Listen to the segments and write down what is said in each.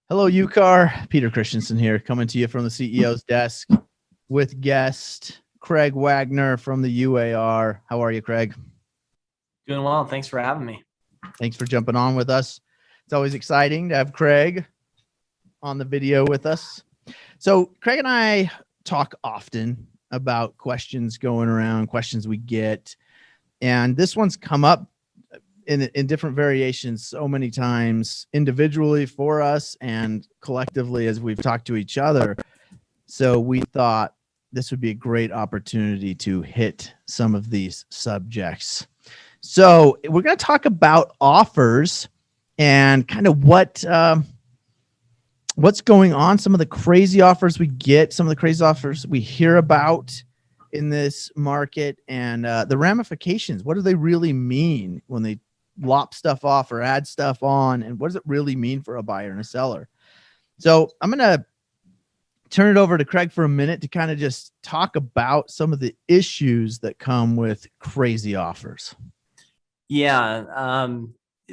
Hello, UCAR. Peter Christensen here, coming to you from the CEO's desk with guest Kreg Wagner from the UAR. How are you, Kreg? Doing well. Thanks for having me. Thanks for jumping on with us. It's always exciting to have Kreg on the video with us. So Kreg and I talk often about questions going around, questions we get, and this one's come up in different variations so many times, individually for us and collectively as we've talked to each other. So we thought this would be a great opportunity to hit some of these subjects. So we're going to talk about offers and kind of what's going on, some of the crazy offers we get, some of the crazy offers we hear about in this market, and the ramifications. What do they really mean when they lop stuff off or add stuff on, and what does it really mean for a buyer and a seller? So I'm going to turn it over to Kreg for a minute to kind of just talk about some of the issues that come with crazy offers. Yeah.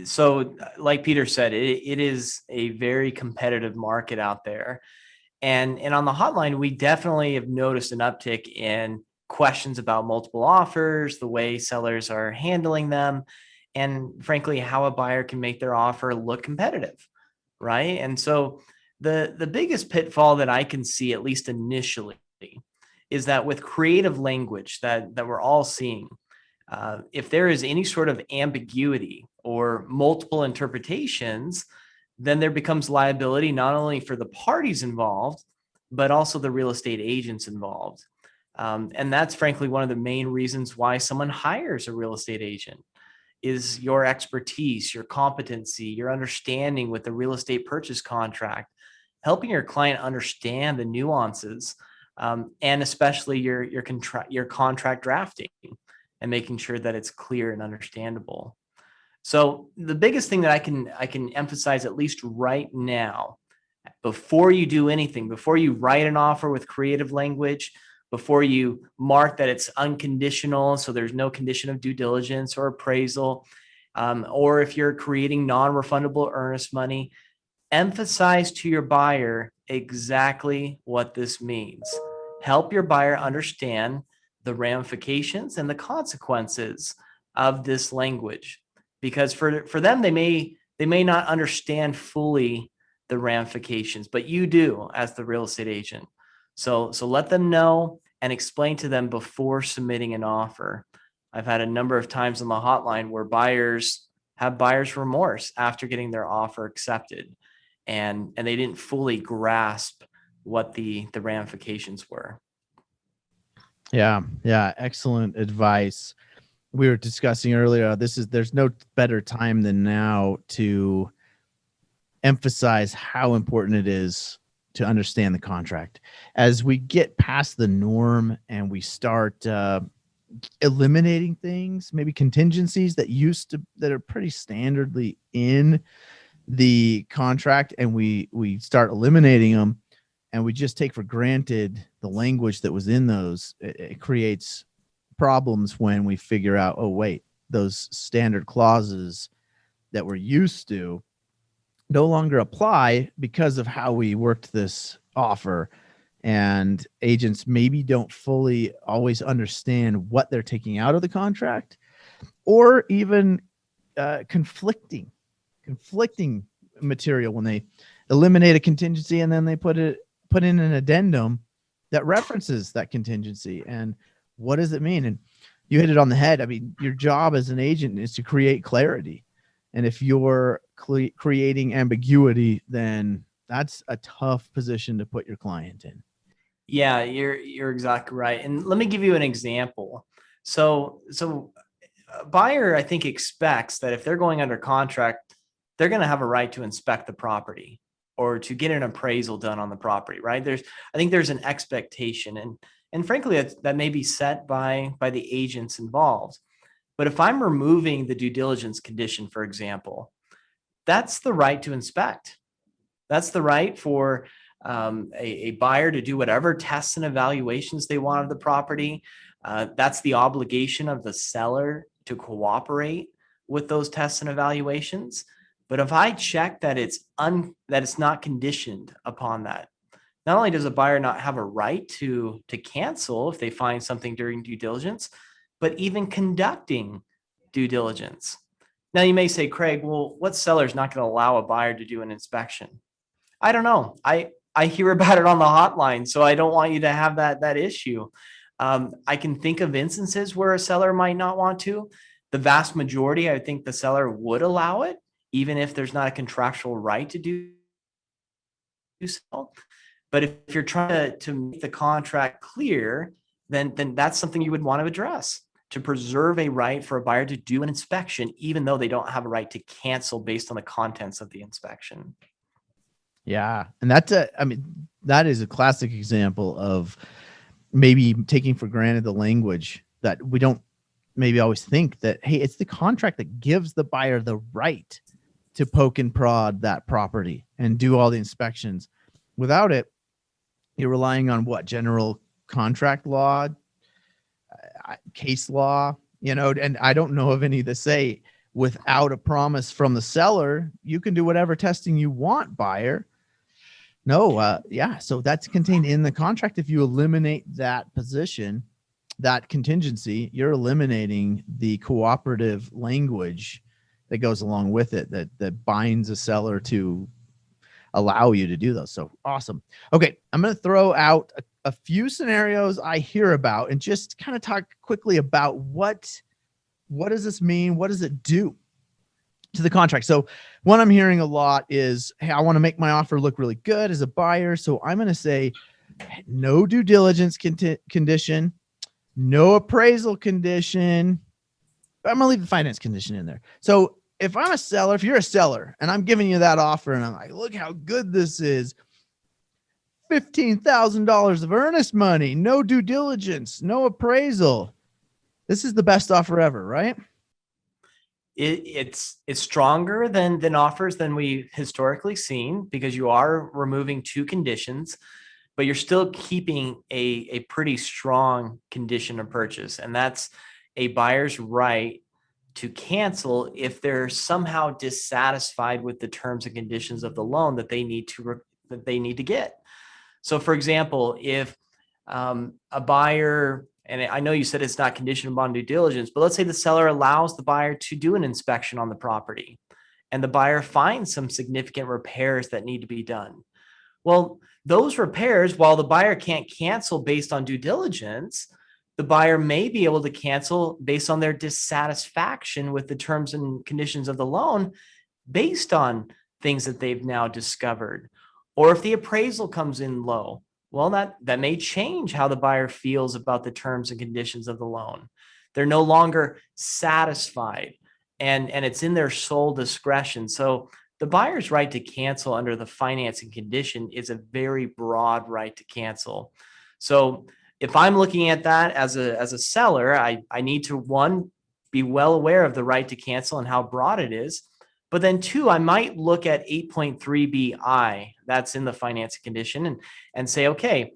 So like Peter said, it is a very competitive market out there. And on the hotline, we definitely have noticed an uptick in questions about multiple offers, the way sellers are handling them, and frankly, how a buyer can make their offer look competitive, right? And so the biggest pitfall that I can see, at least initially, is that with creative language that we're all seeing, if there is any sort of ambiguity or multiple interpretations, then there becomes liability not only for the parties involved, but also the real estate agents involved. And that's frankly one of the main reasons why someone hires a real estate agent, is your expertise, your competency, your understanding with the real estate purchase contract, helping your client understand the nuances, and especially your contract drafting, and making sure that it's clear and understandable. So the biggest thing that I can emphasize, at least right now, before you do anything, before you write an offer with creative language, before you mark that it's unconditional, so there's no condition of due diligence or appraisal, or if you're creating non-refundable earnest money, emphasize to your buyer exactly what this means. Help your buyer understand the ramifications and the consequences of this language, because for them, they may not understand fully the ramifications, but you do as the real estate agent. So let them know and explain to them before submitting an offer. I've had a number of times on the hotline where buyers have buyer's remorse after getting their offer accepted, and they didn't fully grasp what the ramifications were. Yeah, excellent advice. We were discussing earlier, there's no better time than now to emphasize how important it is to understand the contract. As we get past the norm and we start eliminating things, maybe contingencies that are pretty standardly in the contract, and we start eliminating them, and we just take for granted the language that was in those, it creates problems when we figure out, oh wait, those standard clauses that we're used to no longer apply because of how we worked this offer. And agents maybe don't fully always understand what they're taking out of the contract, or even conflicting material when they eliminate a contingency and then they put in an addendum that references that contingency. And what does it mean? And you hit it on the head. I mean, your job as an agent is to create clarity. And if you're creating ambiguity, then that's a tough position to put your client in. Yeah, you're exactly right. And let me give you an example. So a buyer, I think, expects that if they're going under contract, they're going to have a right to inspect the property or to get an appraisal done on the property, right? I think there's an expectation, and frankly, that may be set by the agents involved. But if I'm removing the due diligence condition, for example, that's the right to inspect. That's the right for a buyer to do whatever tests and evaluations they want of the property. That's the obligation of the seller to cooperate with those tests and evaluations. But if I check that it's not conditioned upon that, not only does a buyer not have a right to cancel if they find something during due diligence, but even conducting due diligence. Now you may say, Craig, well, what seller is not going to allow a buyer to do an inspection? I don't know. I hear about it on the hotline, so I don't want you to have that issue. I can think of instances where a seller might not want to. The vast majority, I think the seller would allow it, even if there's not a contractual right to do so. But if you're trying to make the contract clear, then that's something you would want to address, to preserve a right for a buyer to do an inspection, even though they don't have a right to cancel based on the contents of the inspection. Yeah. And that is a classic example of maybe taking for granted the language that we don't maybe always think that, hey, it's the contract that gives the buyer the right to poke and prod that property and do all the inspections. Without it, you're relying on what? General contract law, case law, and I don't know of any that say without a promise from the seller, you can do whatever testing you want, buyer. No, yeah. So that's contained in the contract. If you eliminate that position, that contingency, you're eliminating the cooperative language that goes along with it that binds a seller to allow you to do those. So awesome. Okay. I'm going to throw out a few scenarios I hear about and just kind of talk quickly about what does this mean? What does it do to the contract? So one I'm hearing a lot is, hey, I want to make my offer look really good as a buyer. So I'm going to say no due diligence condition, no appraisal condition. I'm going to leave the finance condition in there. So if I'm a seller, if you're a seller and I'm giving you that offer and I'm like, look how good this is, $15,000 of earnest money, no due diligence, no appraisal. This is the best offer ever, right? It's stronger than offers than we've historically seen, because you are removing two conditions, but you're still keeping a pretty strong condition of purchase. And that's a buyer's right to cancel if they're somehow dissatisfied with the terms and conditions of the loan that they need to get. So for example, if a buyer, and I know you said it's not conditioned upon due diligence, but let's say the seller allows the buyer to do an inspection on the property and the buyer finds some significant repairs that need to be done. Well, those repairs, while the buyer can't cancel based on due diligence, the buyer may be able to cancel based on their dissatisfaction with the terms and conditions of the loan based on things that they've now discovered. Or if the appraisal comes in low, well, that may change how the buyer feels about the terms and conditions of the loan. They're no longer satisfied, and it's in their sole discretion. So the buyer's right to cancel under the financing condition is a very broad right to cancel. So if I'm looking at that as a seller, I need to, one, be well aware of the right to cancel and how broad it is. But then two, I might look at 8.3bi, that's in the financing condition, and say, okay,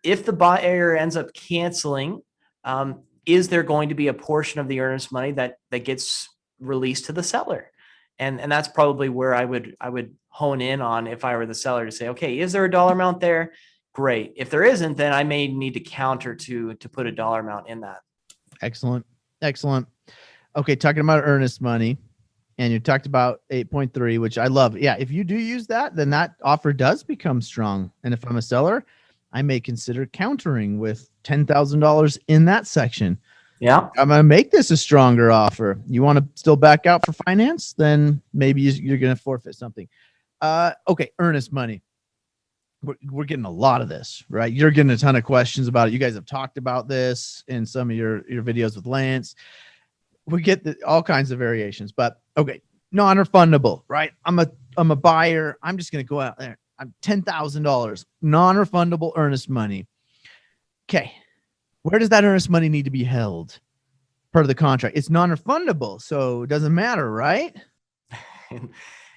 if the buyer ends up canceling, is there going to be a portion of the earnest money that gets released to the seller? And that's probably where I would hone in on if I were the seller, to say, okay, is there a dollar amount there? Great. If there isn't, then I may need to counter to put a dollar amount in that. Excellent. Excellent. Okay. Talking about earnest money, and you talked about 8.3, which I love. Yeah. If you do use that, then that offer does become strong. And if I'm a seller, I may consider countering with $10,000 in that section. Yeah. I'm going to make this a stronger offer. You want to still back out for finance? Then maybe you're going to forfeit something. Okay. Earnest money. We're getting a lot of this, right? You're getting a ton of questions about it. You guys have talked about this in some of your videos with Lance. We get all kinds of variations, but okay. Non-refundable, right? I'm a buyer. I'm just going to go out there. I'm $10,000 non-refundable earnest money. Okay. Where does that earnest money need to be held per the contract? It's non-refundable, so it doesn't matter, right?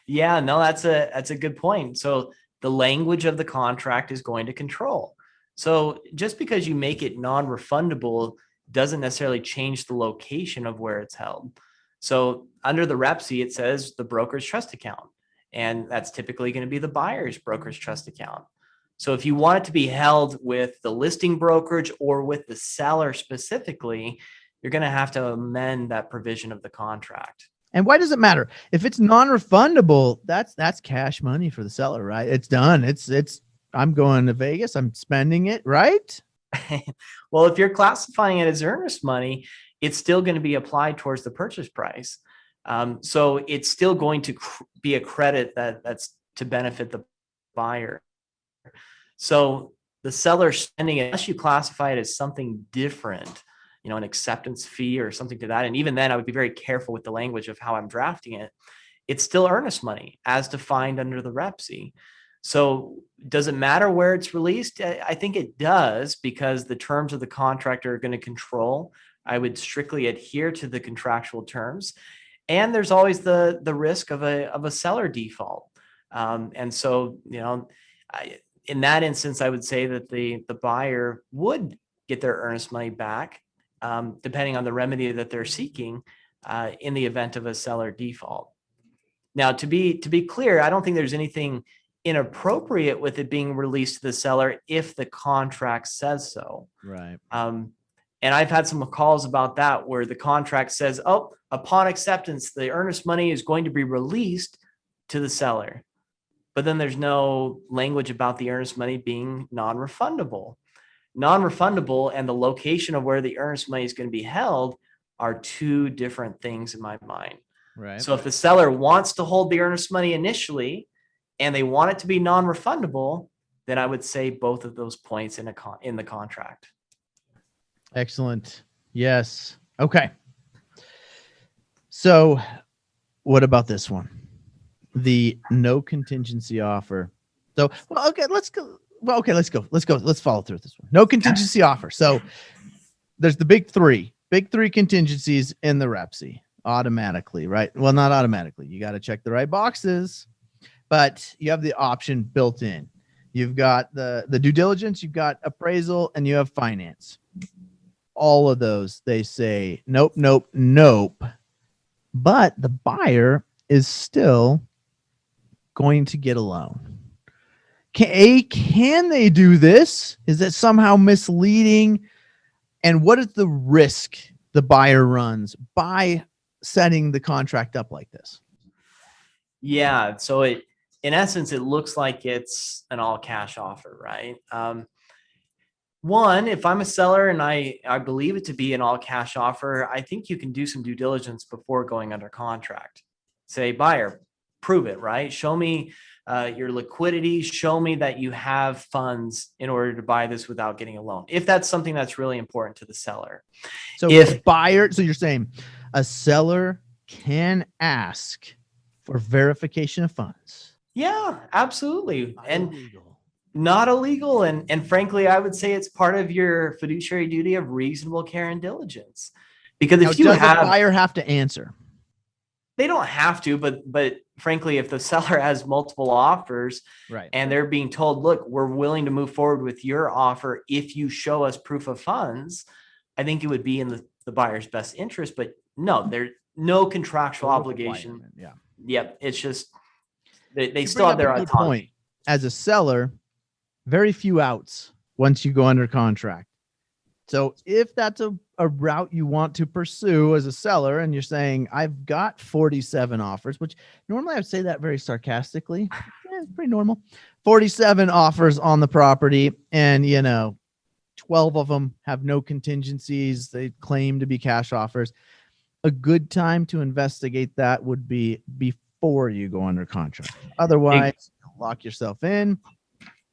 Yeah, no, that's a good point. So the language of the contract is going to control. So just because you make it non-refundable doesn't necessarily change the location of where it's held. So under the REPC, it says the broker's trust account, and that's typically going to be the buyer's broker's trust account. So if you want it to be held with the listing brokerage or with the seller specifically, you're going to have to amend that provision of the contract. And why does it matter? If it's non-refundable, that's cash money for the seller, right? It's done. It's I'm going to Vegas, I'm spending it, right? Well, if you're classifying it as earnest money, it's still going to be applied towards the purchase price. So it's still going to be a credit that's to benefit the buyer. So the seller spending it, unless you classify it as something different, an acceptance fee or something to that. And even then I would be very careful with the language of how I'm drafting it. It's still earnest money as defined under the REPC. So does it matter where it's released? I think it does, because the terms of the contract are going to control. I would strictly adhere to the contractual terms. And there's always the risk of a seller default. And so, in that instance, I would say that the buyer would get their earnest money back, depending on the remedy that they're seeking, in the event of a seller default. Now, to be clear, I don't think there's anything inappropriate with it being released to the seller if the contract says so. Right. And I've had some calls about that where the contract says, oh, upon acceptance, the earnest money is going to be released to the seller. But then there's no language about the earnest money being non-refundable. Non-refundable and the location of where the earnest money is going to be held are two different things in my mind. Right. So if the seller wants to hold the earnest money initially and they want it to be non-refundable, then I would say both of those points in the contract. Excellent. Yes. Okay. So what about this one? The no contingency offer. So, well, okay, let's go. Well, okay, let's go. Let's follow through with this one. No contingency offer. So there's the big three contingencies in the REPC automatically, right? Well, not automatically. You got to check the right boxes, but you have the option built in. You've got the due diligence, you've got appraisal, and you have finance. All of those, they say, nope, nope, nope. But the buyer is still going to get a loan. Can they do this? Is it somehow misleading? And what is the risk the buyer runs by setting the contract up like this? Yeah. So in essence, it looks like it's an all cash offer, right? One, if I'm a seller and I believe it to be an all cash offer, I think you can do some due diligence before going under contract. Say, buyer, prove it, right? Show me your liquidity. Show me that you have funds in order to buy this without getting a loan, if that's something that's really important to the seller. So if buyer, so you're saying a seller can ask for verification of funds? Yeah, absolutely. Not illegal. And frankly, I would say it's part of your fiduciary duty of reasonable care and diligence. Because if you does the buyer have to answer? They don't have to, but frankly, if the seller has multiple offers, right, and they're being told, look, we're willing to move forward with your offer if you show us proof of funds, I think it would be in the buyer's best interest. But no, there's no contractual obligation. Yeah. Yep. It's just they still have their autonomy. Point. As a seller, very few outs once you go under contract. So if that's a route you want to pursue as a seller, and you're saying, I've got 47 offers, which normally I would say that very sarcastically. Yeah, it's pretty normal. 47 offers on the property, and 12 of them have no contingencies. They claim to be cash offers. A good time to investigate that would be before you go under contract. Otherwise, lock yourself in.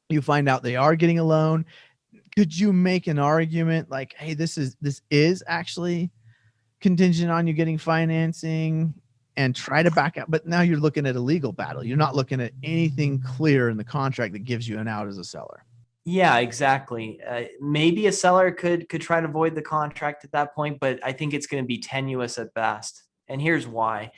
You find out they are getting a loan. Could you make an argument like, hey, this is actually contingent on you getting financing, and try to back out? But now you're looking at a legal battle. You're not looking at anything clear in the contract that gives you an out as a seller. Yeah, exactly. Maybe a seller could try to void the contract at that point, but I think it's going to be tenuous at best. And here's why.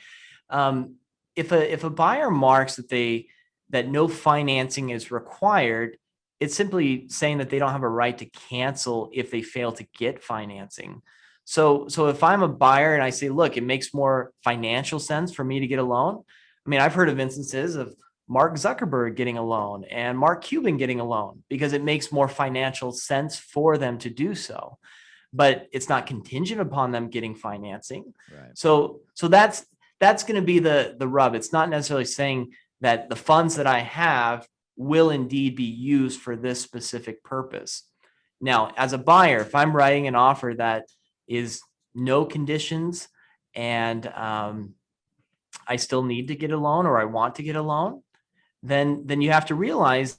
If a buyer marks that no financing is required, it's simply saying that they don't have a right to cancel if they fail to get financing. So if I'm a buyer and I say, look, it makes more financial sense for me to get a loan. I mean, I've heard of instances of Mark Zuckerberg getting a loan and Mark Cuban getting a loan because it makes more financial sense for them to do so, but it's not contingent upon them getting financing. Right. So that's going to be the rub. It's not necessarily saying that the funds that I have will indeed be used for this specific purpose. Now, as a buyer, if I'm writing an offer that is no conditions and I still need to get a loan or I want to get a loan, then you have to realize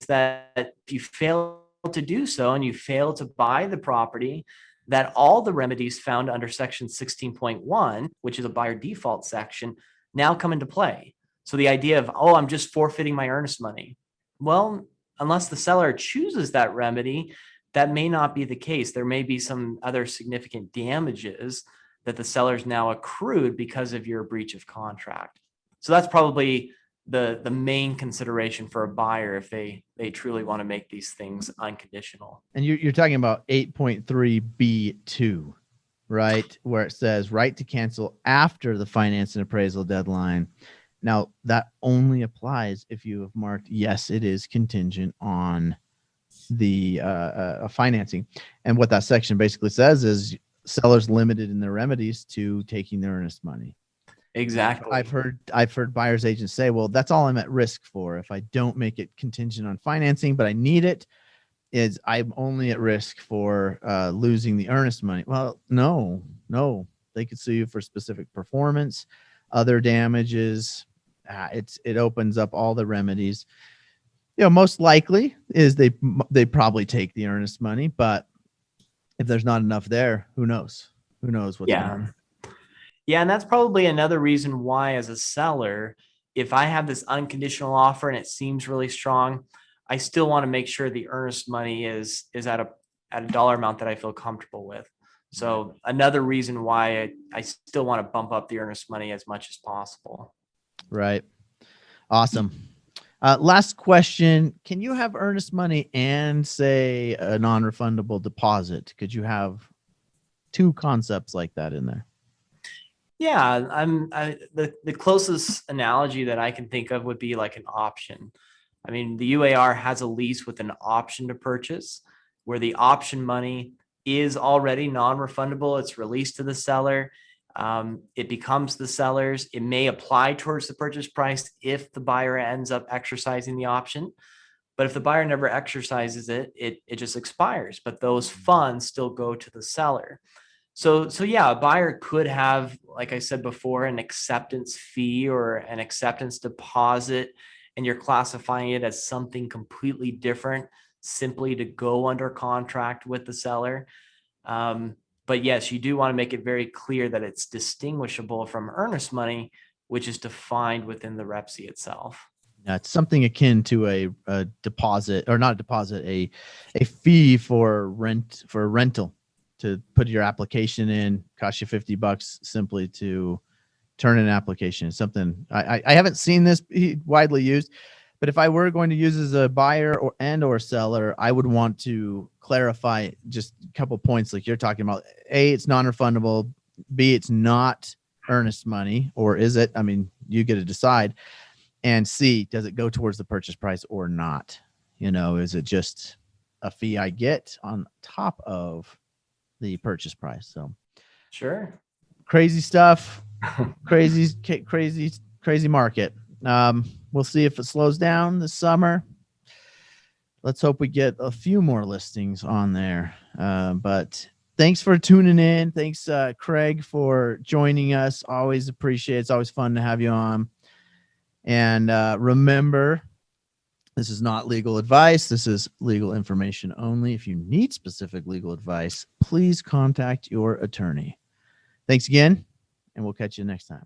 that if you fail to do so and you fail to buy the property, that all the remedies found under section 16.1, which is a buyer default section, now come into play. So the idea of, oh, I'm just forfeiting my earnest money. Well, unless the seller chooses that remedy, that may not be the case. There may be some other significant damages that the seller's now accrued because of your breach of contract. So that's probably the main consideration for a buyer if they truly want to make these things unconditional. And you're talking about 8.3B2, right? Where it says right to cancel after the finance and appraisal deadline. Now, that only applies if you have marked, yes, it is contingent on the financing. And what that section basically says is sellers limited in their remedies to taking their earnest money. Exactly. I've heard buyers agents say, well, that's all I'm at risk for. If I don't make it contingent on financing, but I need it, is I'm only at risk for losing the earnest money. Well, no, they could sue you for specific performance, other damages. It opens up all the remedies. You know, most likely is they probably take the earnest money, but if there's not enough there, who knows? Who knows what's going on? Yeah, and that's probably another reason why, as a seller, if I have this unconditional offer and it seems really strong, I still want to make sure the earnest money is at a dollar amount that I feel comfortable with. So another reason why I still want to bump up the earnest money as much as possible. Right. Awesome. Last question. Can you have earnest money and say a non-refundable deposit? Could you have two concepts like that in there? Yeah, the closest analogy that I can think of would be like an option. I mean, the UAR has a lease with an option to purchase where the option money is already non-refundable. It's released to the seller. It becomes the seller's. It may apply towards the purchase price if the buyer ends up exercising the option. But if the buyer never exercises it, it just expires. But those funds still go to the seller. So yeah, a buyer could have, like I said before, an acceptance fee or an acceptance deposit, and you're classifying it as something completely different simply to go under contract with the seller. But yes, you do want to make it very clear that it's distinguishable from earnest money, which is defined within the REPC itself. It's something akin to a deposit, or not a deposit, a fee for rental. To put your application in, cost you $50 simply to turn in an application. It's something I haven't seen this widely used, but if I were going to use as a buyer or seller, I would want to clarify just a couple points like you're talking about. A, it's non-refundable. B, it's not earnest money, or is it? I mean, you get to decide. And C, does it go towards the purchase price or not? You know, is it just a fee I get on top of the purchase price? So sure, crazy stuff. crazy market. We'll see if it slows down this summer. Let's hope we get a few more listings on there. But thanks for tuning in. Thanks, Kreg, for joining us. Always appreciate it. It's always fun to have you on. And remember, this is not legal advice. This is legal information only. If you need specific legal advice, please contact your attorney. Thanks again, and we'll catch you next time.